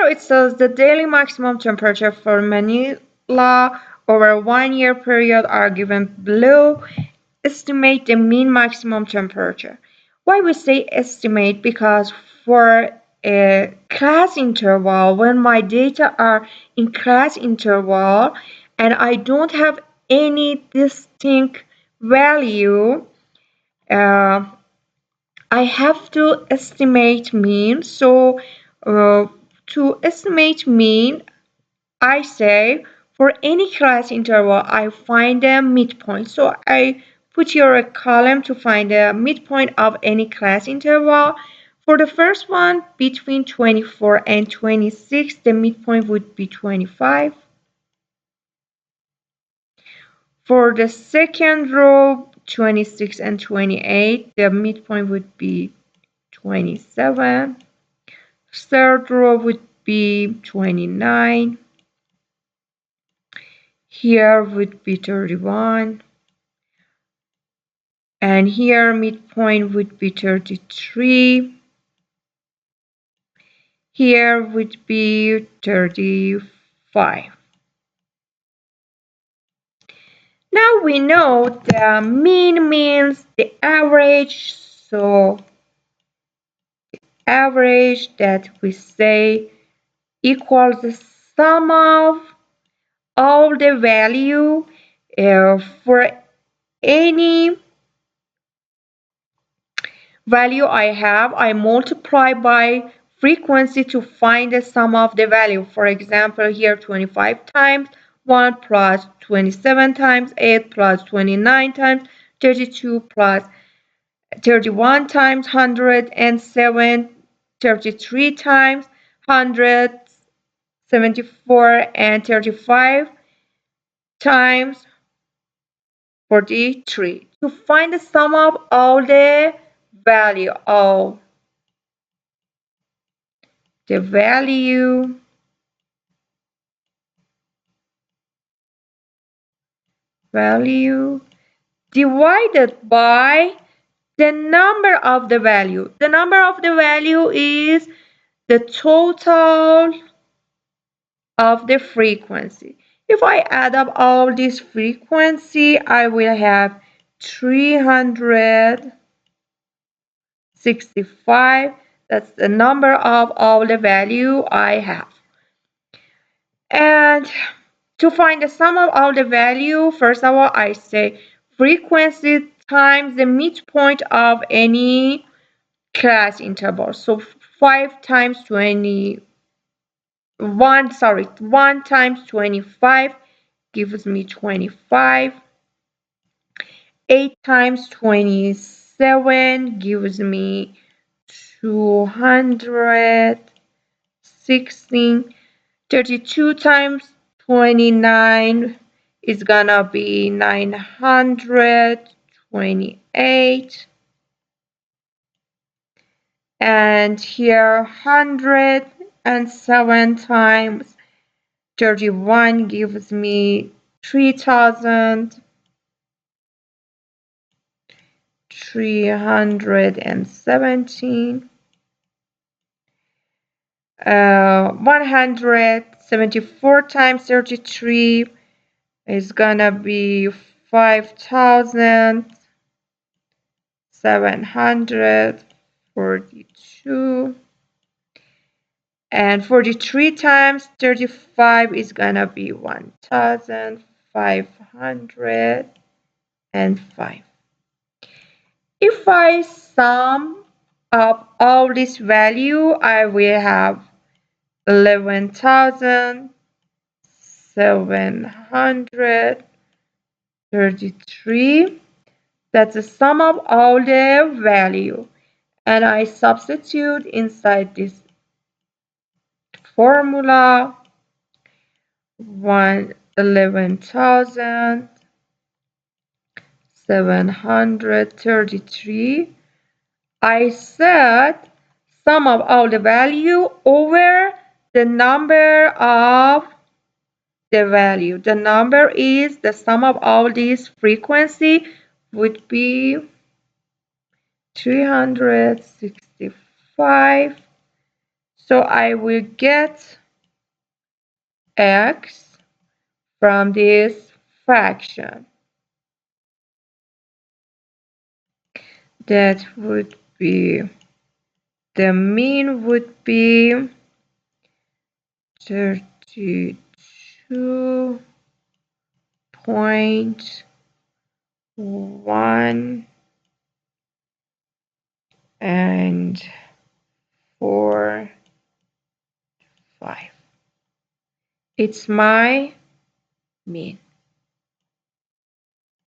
Here it says the daily maximum temperature for Manila over a 1 year period are given below. Estimate the mean maximum temperature. Why we say estimate? Because for a class interval, when my data are in class interval and I don't have any distinct value, uh, I have to estimate mean. So to estimate mean, I say for any class interval, I find a midpoint. So I put here a column to find a midpoint of any class interval. For the first one, between 24 and 26, the midpoint would be 25. For the second row, 26 and 28, the midpoint would be 27. Third row would be 29. Here would be 31. And here midpoint would be 33. Here would be 35. Now we know the mean means the average. So average that we say equals the sum of all the value for any value I have, I multiply by frequency to find the sum of the value. For example, here 25 times 1 plus 27 times 8 plus 29 times 32 plus 31 times 107, 33 times 174, and 35 times 43. To find the sum of all the value of the value divided by the number of the value. The number of the value is the total of the frequency. If I add up all this frequency, I will have 365. That's the number of all the value I have. And to find the sum of all the value, first of all, I say frequency times the midpoint of any class interval. So 5 times 1 times 25 gives me 25. 8 times 27 gives me 216. 32 times 29 is gonna be 928. And here 107 times 31 gives me 3,317. 174 times 33 is gonna be 5,742. And 43 times 35 is gonna be 1,505. If I sum up all this value, I will have 11,733. That's the sum of all the value. And I substitute inside this formula 11,733. I said sum of all the value over the number of the value. The number is the sum of all these frequency would be 365. So I will get x from this fraction. That would be, the mean would be 32.1 and 4.5. It's my mean.